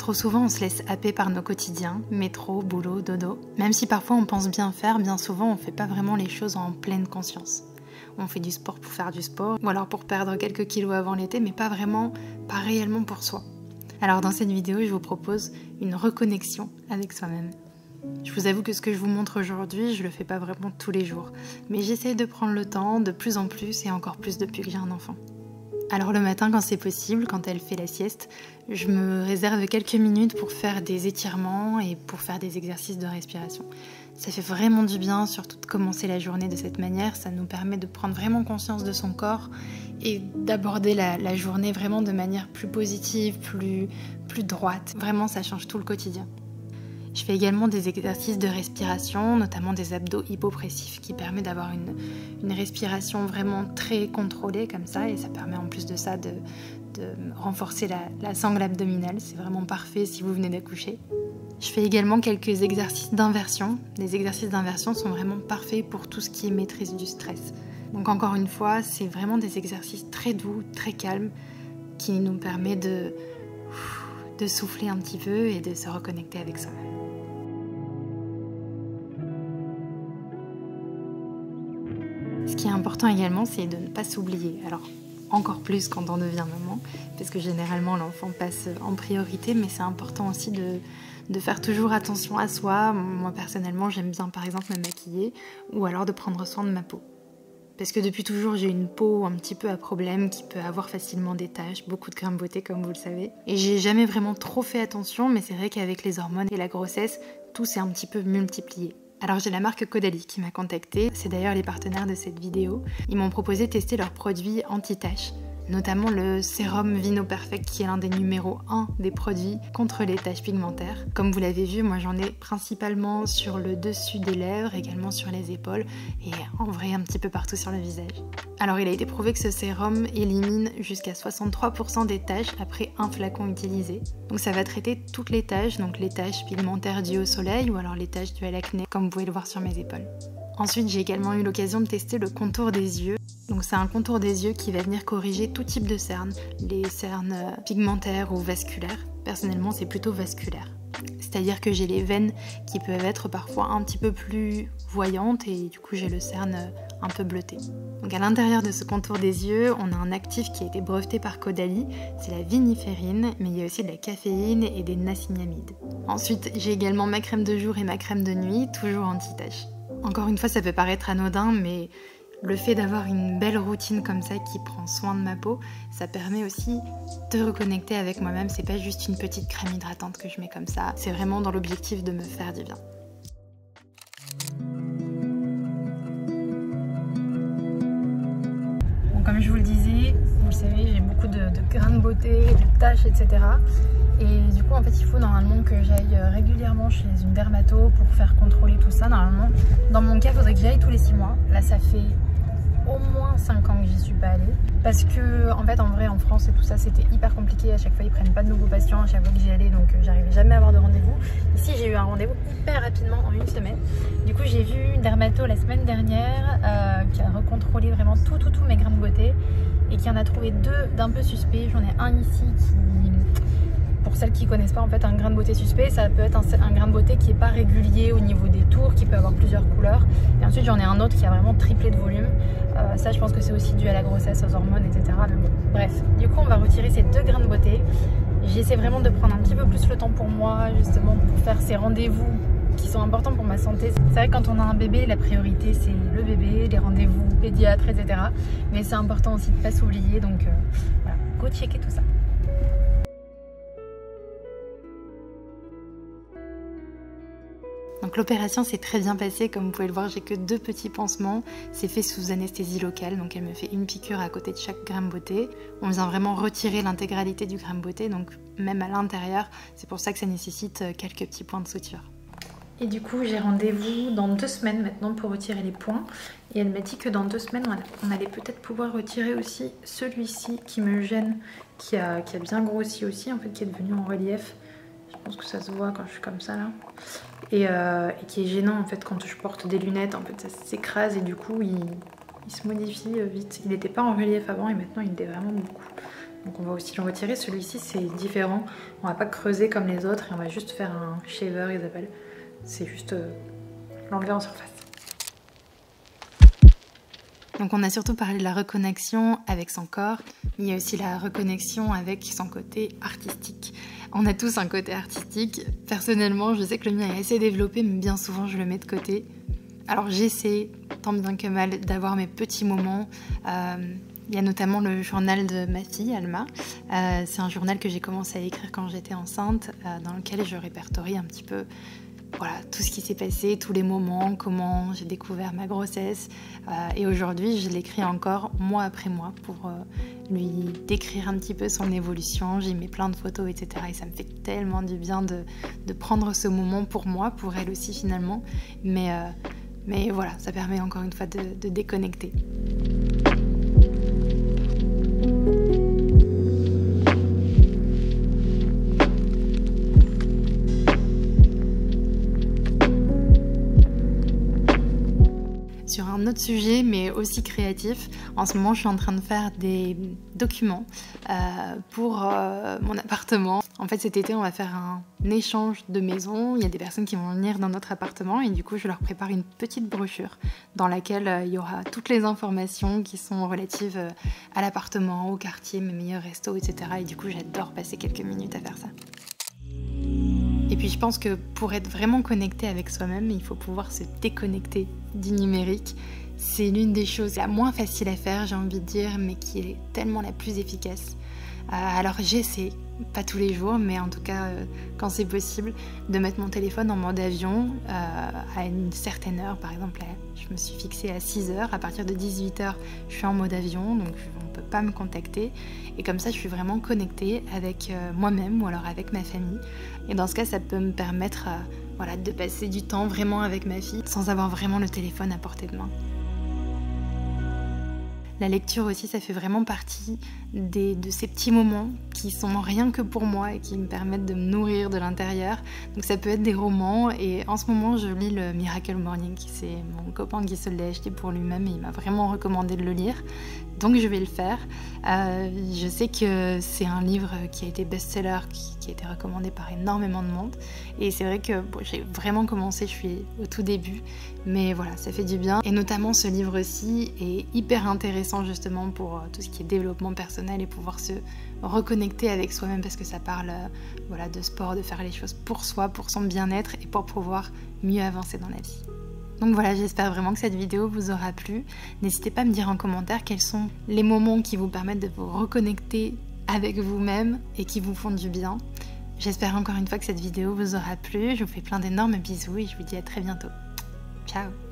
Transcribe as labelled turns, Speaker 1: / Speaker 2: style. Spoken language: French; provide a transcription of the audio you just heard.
Speaker 1: Trop souvent, on se laisse happer par nos quotidiens, métro, boulot, dodo. Même si parfois on pense bien faire, bien souvent on fait pas vraiment les choses en pleine conscience. On fait du sport pour faire du sport, ou alors pour perdre quelques kilos avant l'été, mais pas réellement pour soi. Alors dans cette vidéo, je vous propose une reconnexion avec soi-même. Je vous avoue que ce que je vous montre aujourd'hui, je le fais pas vraiment tous les jours, mais j'essaye de prendre le temps de plus en plus et encore plus depuis que j'ai un enfant. Alors le matin, quand c'est possible, quand elle fait la sieste, je me réserve quelques minutes pour faire des étirements et pour faire des exercices de respiration. Ça fait vraiment du bien, surtout de commencer la journée de cette manière. Ça nous permet de prendre vraiment conscience de son corps et d'aborder la journée vraiment de manière plus positive, plus droite. Vraiment, ça change tout le quotidien. Je fais également des exercices de respiration, notamment des abdos hypopressifs qui permettent d'avoir une respiration vraiment très contrôlée comme ça, et ça permet en plus de ça de renforcer la sangle abdominale. C'est vraiment parfait si vous venez d'accoucher. Je fais également quelques exercices d'inversion. Les exercices d'inversion sont vraiment parfaits pour tout ce qui est maîtrise du stress. Donc encore une fois, c'est vraiment des exercices très doux, très calmes qui nous permettent de souffler un petit peu et de se reconnecter avec soi-même. Ce qui est important également, c'est de ne pas s'oublier. Alors, encore plus quand on devient maman, parce que généralement l'enfant passe en priorité, mais c'est important aussi de faire toujours attention à soi. Moi personnellement, j'aime bien par exemple me maquiller ou alors de prendre soin de ma peau. Parce que depuis toujours, j'ai une peau un petit peu à problème qui peut avoir facilement des taches, beaucoup de grains de beauté comme vous le savez. Et j'ai jamais vraiment trop fait attention, mais c'est vrai qu'avec les hormones et la grossesse, tout s'est un petit peu multiplié. Alors j'ai la marque Caudalie qui m'a contactée, c'est d'ailleurs les partenaires de cette vidéo. Ils m'ont proposé de tester leurs produits anti-taches, notamment le sérum Vino Perfect qui est l'un des numéros 1 des produits contre les taches pigmentaires. Comme vous l'avez vu, moi j'en ai principalement sur le dessus des lèvres, également sur les épaules et en vrai un petit peu partout sur le visage. Alors il a été prouvé que ce sérum élimine jusqu'à 63% des taches après un flacon utilisé. Donc ça va traiter toutes les taches, donc les taches pigmentaires dues au soleil ou alors les taches dues à l'acné, comme vous pouvez le voir sur mes épaules. Ensuite, j'ai également eu l'occasion de tester le contour des yeux. Donc c'est un contour des yeux qui va venir corriger tout type de cernes, les cernes pigmentaires ou vasculaires. Personnellement, c'est plutôt vasculaire. C'est-à-dire que j'ai les veines qui peuvent être parfois un petit peu plus voyantes et du coup j'ai le cerne un peu bleuté. Donc à l'intérieur de ce contour des yeux, on a un actif qui a été breveté par Caudalie, c'est la viniférine, mais il y a aussi de la caféine et des niacinamides. Ensuite, j'ai également ma crème de jour et ma crème de nuit, toujours anti-taches. Encore une fois, ça peut paraître anodin, mais le fait d'avoir une belle routine comme ça qui prend soin de ma peau, ça permet aussi de reconnecter avec moi-même. C'est pas juste une petite crème hydratante que je mets comme ça, c'est vraiment dans l'objectif de me faire du bien. Bon, comme je vous le disais, vous le savez, j'ai beaucoup de grains de beauté, de taches, etc. Et du coup, en fait, il faut normalement que j'aille régulièrement chez une dermato pour faire contrôler tout ça. Normalement, dans mon cas, il faudrait que j'aille tous les 6 mois. Là, ça fait au moins 5 ans que j'y suis pas allée. Parce que, en fait, en vrai, en France et tout ça, c'était hyper compliqué. À chaque fois, ils prennent pas de nouveaux patients à chaque fois que j'y allais. Donc, j'arrivais jamais à avoir de rendez-vous. Ici, j'ai eu un rendez-vous hyper rapidement en 1 semaine. Du coup, j'ai vu une dermato la semaine dernière qui a recontrôlé vraiment tous mes grains de beauté. Et qui en a trouvé 2 d'un peu suspects. J'en ai un ici qui... Pour celles qui ne connaissent pas, en fait, un grain de beauté suspect, ça peut être un grain de beauté qui n'est pas régulier au niveau des tours, qui peut avoir plusieurs couleurs. Et ensuite, j'en ai un autre qui a vraiment triplé de volume. Ça, je pense que c'est aussi dû à la grossesse, aux hormones, etc. Mais bon, bref, du coup, on va retirer ces 2 grains de beauté. J'essaie vraiment de prendre un petit peu plus le temps pour moi, justement, pour faire ces rendez-vous qui sont importants pour ma santé. C'est vrai que quand on a un bébé, la priorité, c'est le bébé, les rendez-vous pédiatres, etc. Mais c'est important aussi de ne pas s'oublier. Donc, voilà, go checker tout ça. Donc l'opération s'est très bien passée, comme vous pouvez le voir, j'ai que 2 petits pansements, c'est fait sous anesthésie locale, donc elle me fait une piqûre à côté de chaque grain de beauté. On vient vraiment retirer l'intégralité du grain de beauté, donc même à l'intérieur, c'est pour ça que ça nécessite quelques petits points de suture. Et du coup j'ai rendez-vous dans 2 semaines maintenant pour retirer les points, et elle m'a dit que dans 2 semaines on allait peut-être pouvoir retirer aussi celui-ci qui me gêne, qui a bien grossi aussi, en fait qui est devenu en relief. Je pense que ça se voit quand je suis comme ça là. Et qui est gênant en fait quand je porte des lunettes, en fait ça s'écrase et du coup il se modifie vite. Il n'était pas en relief avant et maintenant il l'est vraiment beaucoup. Donc on va aussi le retirer. Celui-ci c'est différent, on va pas creuser comme les autres et on va juste faire un shaver, ils appellent. C'est juste l'enlever en surface. Donc on a surtout parlé de la reconnexion avec son corps, mais il y a aussi la reconnexion avec son côté artistique. On a tous un côté artistique. Personnellement, je sais que le mien est assez développé, mais bien souvent je le mets de côté. Alors j'essaie, tant bien que mal, d'avoir mes petits moments. Il y a notamment le journal de ma fille, Alma. C'est un journal que j'ai commencé à écrire quand j'étais enceinte, dans lequel je répertorie un petit peu tout ce qui s'est passé, tous les moments, comment j'ai découvert ma grossesse. Et aujourd'hui, je l'écris encore mois après mois pour lui décrire un petit peu son évolution. J'y mets plein de photos, etc. Et ça me fait tellement du bien de prendre ce moment pour moi, pour elle aussi finalement. Mais voilà, ça permet encore une fois de déconnecter. Sur un autre sujet, mais aussi créatif, en ce moment je suis en train de faire des documents pour mon appartement. En fait cet été on va faire un échange de maisons, il y a des personnes qui vont venir dans notre appartement et du coup je leur prépare une petite brochure dans laquelle il y aura toutes les informations qui sont relatives à l'appartement, au quartier, mes meilleurs restos, etc. Et du coup j'adore passer quelques minutes à faire ça. Et puis je pense que pour être vraiment connecté avec soi-même, il faut pouvoir se déconnecter du numérique. C'est l'une des choses la moins facile à faire, j'ai envie de dire, mais qui est tellement la plus efficace. Alors j'essaie, pas tous les jours, mais en tout cas quand c'est possible, de mettre mon téléphone en mode avion à une certaine heure. Par exemple, je me suis fixée à 6h, à partir de 18h, je suis en mode avion, donc on ne peut pas me contacter. Et comme ça, je suis vraiment connectée avec moi-même ou alors avec ma famille. Et dans ce cas, ça peut me permettre de passer du temps vraiment avec ma fille sans avoir vraiment le téléphone à portée de main. La lecture aussi, ça fait vraiment partie de ces petits moments qui sont rien que pour moi et qui me permettent de me nourrir de l'intérieur. Donc ça peut être des romans et en ce moment je lis le Miracle Morning. C'est mon copain qui se l'a acheté pour lui-même et il m'a vraiment recommandé de le lire. Donc je vais le faire. Je sais que c'est un livre qui a été best-seller, qui a été recommandé par énormément de monde. Et c'est vrai que j'ai vraiment commencé, je suis au tout début. Mais voilà, ça fait du bien. Et notamment ce livre-ci est hyper intéressant justement pour tout ce qui est développement personnel et pouvoir se reconnecter avec soi-même parce que ça parle de sport, de faire les choses pour soi, pour son bien-être et pour pouvoir mieux avancer dans la vie. Donc voilà, j'espère vraiment que cette vidéo vous aura plu. N'hésitez pas à me dire en commentaire quels sont les moments qui vous permettent de vous reconnecter avec vous-même et qui vous font du bien. J'espère encore une fois que cette vidéo vous aura plu. Je vous fais plein d'énormes bisous et je vous dis à très bientôt. Ciao!